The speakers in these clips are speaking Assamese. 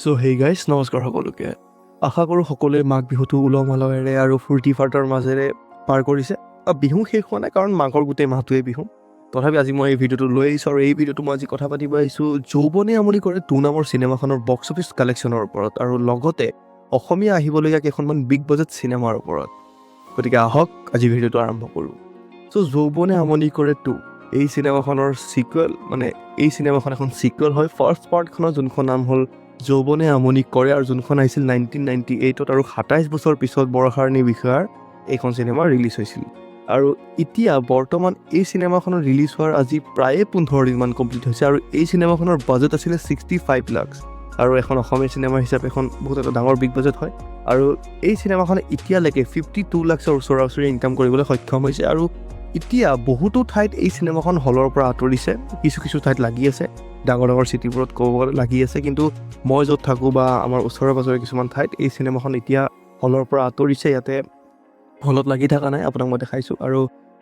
সো হেই গাইজ, নমস্কাৰ সকলোকে। আশা কৰোঁ সকলোৱে মাঘ বিহুটো উলহ মালহেৰে আৰু ফূৰ্তি ফাৰ্তাৰ মাজেৰে পাৰ কৰিছে। বিহু শেষ হোৱা নাই, কাৰণ মাঘৰ গোটেই মাহটোৱে বিহু। তথাপি আজি মই এই ভিডিঅ'টো লৈ আহিছোঁ, আৰু এই ভিডিঅ'টো মই আজি কথা পাতিব আহিছোঁ যৌৱনে আমনি কৰে 2 নামৰ চিনেমাখনৰ বক্স অফিচ কালেকশ্যনৰ ওপৰত, আৰু লগতে অসমীয়া আহিবলগীয়া কেইখনমান বিগ বাজেট চিনেমাৰ ওপৰত। গতিকে আহক আজি ভিডিঅ'টো আৰম্ভ কৰোঁ। চ' যৌৱনে আমনি কৰে 2 এই চিনেমাখনৰ চিকুৱেল, এই চিনেমাখন এখন চিকুৱেল হয়। ফাৰ্ষ্ট পাৰ্টখনৰ যোনখন নাম হ'ল যৌৱনে আমনি কৰে, আৰু যোনখন আহিছিল 1998 আৰু 27 বছৰ পিছত বৰষাৰণী বিষয়াৰ এইখন চিনেমা ৰিলিজ হৈছিল। আৰু এতিয়া বৰ্তমান এই চিনেমাখনৰ ৰিলিজ হোৱাৰ আজি প্ৰায়ে 15 দিনমান কমপ্লিট হৈছে, আৰু এই চিনেমাখনৰ বাজেট আছিলে 65 লাখ, আৰু এখন অসমীয়া চিনেমা হিচাপে এখন বহুত এটা ডাঙৰ বিগ বাজেট হয়। আৰু এই চিনেমাখনে এতিয়ালৈকে 52 লাখৰ ওচৰা ওচৰি ইনকাম কৰিবলৈ সক্ষম হৈছে। আৰু এতিয়া বহুতো ঠাইত এই চিনেমাখন হলৰ পৰা আঁতৰিছে, কিছু ঠাইত লাগি আছে, ডাঙৰ চিটিবোৰত ক'ব গ'লে লাগি আছে। কিন্তু মই য'ত থাকোঁ বা আমাৰ ওচৰে পাজৰে কিছুমান ঠাইত এই চিনেমাখন এতিয়া হলৰ পৰা আঁতৰিছে, ইয়াতে হলত লাগি থকা নাই, আপোনাক মই দেখাইছোঁ। আৰু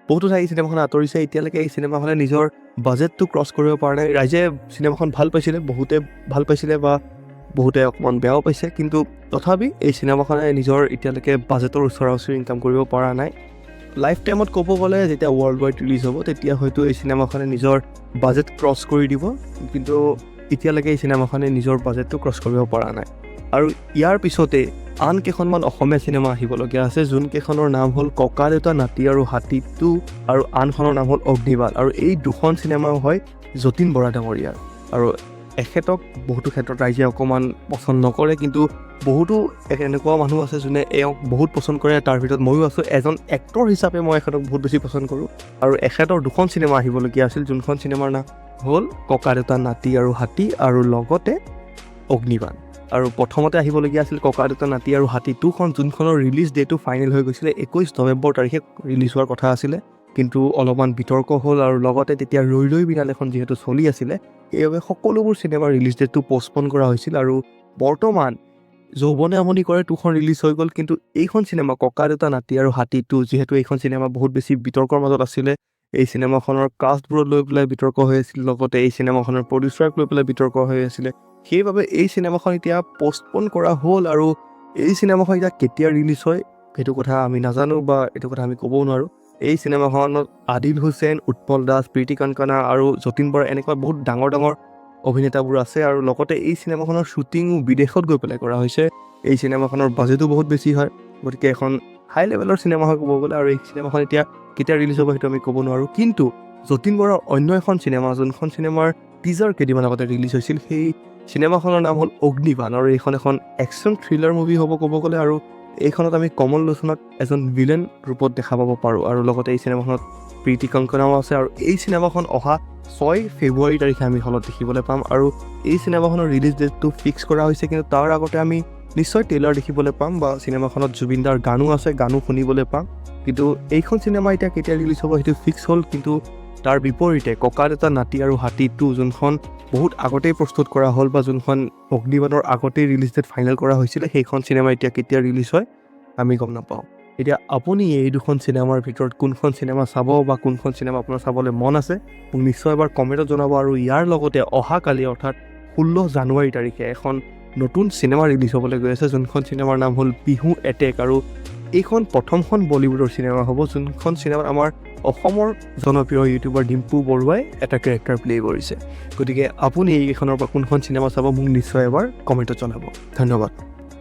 বহুতো ঠাইত এই চিনেমাখন আঁতৰিছে। এতিয়ালৈকে এই চিনেমাখনে নিজৰ বাজেটটো ক্ৰছ কৰিব পৰা নাই। ৰাইজে চিনেমাখন ভাল পাইছিলে, বহুতে ভাল পাইছিলে বা বহুতে অকণমান বেয়াও পাইছে, কিন্তু তথাপি এই চিনেমাখনে নিজৰ এতিয়ালৈকে বাজেটৰ ওচৰা ওচৰি ইনকাম কৰিব পৰা নাই। লাইফ টাইমত ক'ব গ'লে যেতিয়া ৱৰ্ল্ড ৱাইড ৰিলিজ হ'ব, তেতিয়া হয়তো এই চিনেমাখনে নিজৰ বাজেট ক্ৰছ কৰি দিব, কিন্তু এতিয়ালৈকে এই চিনেমাখনে নিজৰ বাজেটটো ক্ৰছ কৰিব পৰা নাই। আৰু ইয়াৰ পিছতে আন কেইখনমান অসমীয়া চিনেমা আহিবলগীয়া আছে, যোনকেইখনৰ নাম হ'ল ককা দেউতা নাতি আৰু হাতী 2, আৰু আনখনৰ নাম হ'ল অগ্নিবাণ। আৰু এই দুখন চিনেমাও হয় যতীন বৰা ডাঙৰীয়াৰ। আৰু এখেতক বহুতো ক্ষেত্ৰত ৰাইজে অকণমান পচন্দ নকৰে, কিন্তু বহুতো এনেকুৱা মানুহ আছে যোনে এওঁক বহুত পচন্দ কৰে। তাৰ ভিতৰত ময়ো আছোঁ। এজন এক্টৰ হিচাপে মই এখেতক বহুত বেছি পচন্দ কৰোঁ। আৰু এখেতৰ দুখন চিনেমা আহিবলগীয়া আছিল, যোনখন চিনেমাৰ নাম হ'ল ককা দেউতা নাতি আৰু হাতী, আৰু লগতে অগ্নিবাণ। আৰু প্ৰথমতে আহিবলগীয়া আছিল ককা দেউতা নাতি আৰু হাতী 2খন, যোনখনৰ ৰিলিজ ডেটো ফাইনেল হৈ গৈছিলে 21 নৱেম্বৰ তাৰিখে ৰিলিজ হোৱাৰ কথা আছিলে। কিন্তু অলপমান বিতৰ্ক হ'ল, আৰু লগতে তেতিয়া ৰৈ ৰৈ বিনাল এখন যিহেতু চলি আছিলে, সেইবাবে সকলোবোৰ চিনেমাৰ ৰিলিজ ডেটটো পষ্টপন কৰা হৈছিল। আৰু বৰ্তমান যৌৱনে আমনি কৰে 2খন ৰিলিজ হৈ গ'ল, কিন্তু এইখন চিনেমা ককা দেউতা নাতি আৰু হাতী 2, যিহেতু এইখন চিনেমা বহুত বেছি বিতৰ্কৰ মাজত আছিলে, এই চিনেমাখনৰ কাষ্টবোৰক লৈ পেলাই বিতৰ্ক হৈ আছিল, লগতে এই চিনেমাখনৰ প্ৰডিউচাৰক লৈ পেলাই বিতৰ্ক হৈ আছিলে, সেইবাবে এই চিনেমাখন এতিয়া পষ্টপন কৰা হ'ল। আৰু এই চিনেমাখন এতিয়া কেতিয়া ৰিলিজ হয় সেইটো কথা আমি নাজানো, বা এইটো কথা আমি ক'বও নোৱাৰোঁ। এই চিনেমাখনত আদিল হুছেইন, উৎপল দাস, প্ৰীতি কাংকনা আৰু যতীন বৰা এনেকুৱা বহুত ডাঙৰ অভিনেতাবোৰ আছে। আৰু লগতে এই চিনেমাখনৰ শ্বুটিঙো বিদেশত গৈ পেলাই কৰা হৈছে। এই চিনেমাখনৰ বাজেটো বহুত বেছি হয়, গতিকে এখন হাই লেভেলৰ চিনেমা হয় ক'ব গ'লে। আৰু এই চিনেমাখন এতিয়া কেতিয়া ৰিলিজ হ'ব সেইটো আমি ক'ব নোৱাৰোঁ। কিন্তু যতীন বৰাৰ অন্য এখন চিনেমা, যোনখন চিনেমাৰ টিজাৰ কেইদিনমান আগতে ৰিলিজ হৈছিল, সেই চিনেমাখনৰ নাম হ'ল অগ্নিবাণ। আৰু এইখন এখন একশ্যন থ্ৰিলাৰ মুভি হ'ব ক'ব গ'লে। আৰু এইখনত আমি কমল লোচনক এজন ভিলেন ৰূপত দেখা পাব পাৰোঁ, আৰু লগতে এই চিনেমাখনত প্ৰীতি কাংকনাও আছে। আৰু এই চিনেমাখন অহা 6 ফেব্ৰুৱাৰী তাৰিখে আমি হলত দেখিবলৈ পাম। আৰু এই চিনেমাখনৰ ৰিলিজ ডেটটো ফিক্স কৰা হৈছে, কিন্তু তাৰ আগতে আমি নিশ্চয় ট্ৰেইলাৰ দেখিবলৈ পাম, বা চিনেমাখনত জুবিন দাৰ গানো আছে, গানো শুনিবলৈ পাম। কিন্তু এইখন চিনেমা এতিয়া কেতিয়া ৰিলিজ হ'ব সেইটো ফিক্স হ'ল। কিন্তু তাৰ বিপৰীতে ককা দেউতা নাতি আৰু হাতী 2, যোনখন বহুত আগতেই প্ৰস্তুত কৰা হ'ল, বা যোনখন অগ্নিবাণৰ আগতেই ৰিলিজ ডেট ফাইনেল কৰা হৈছিলে, সেইখন চিনেমা এতিয়া কেতিয়া ৰিলিজ হয় আমি গম নাপাওঁ। এতিয়া আপুনি এই দুখন চিনেমাৰ ভিতৰত কোনখন চিনেমা চাব, বা কোনখন চিনেমা আপোনাৰ চাবলৈ মন আছে, মোক নিশ্চয় এবাৰ কমেণ্টত জনাব। আৰু ইয়াৰ লগতে অহাকালি অৰ্থাৎ 16 জানুৱাৰী তাৰিখে এখন নতুন চিনেমা ৰিলিজ হ'বলৈ গৈ আছে, যোনখন চিনেমাৰ নাম হ'ল বিহু এটেক। আৰু এইখন প্ৰথমখন বলিউডৰ চিনেমা হ'ব, যোনখন চিনেমাত আমাৰ অসমৰ জনপ্ৰিয় ইউটিউবাৰ ডিম্পু বৰুৱাই এটা কেৰেক্টাৰ প্লে কৰিছে। গতিকে আপুনি এইকেইখনৰ পৰা কোনখন চিনেমা চাব মোক নিশ্চয় এবাৰ কমেণ্টত জনাব। ধন্যবাদ।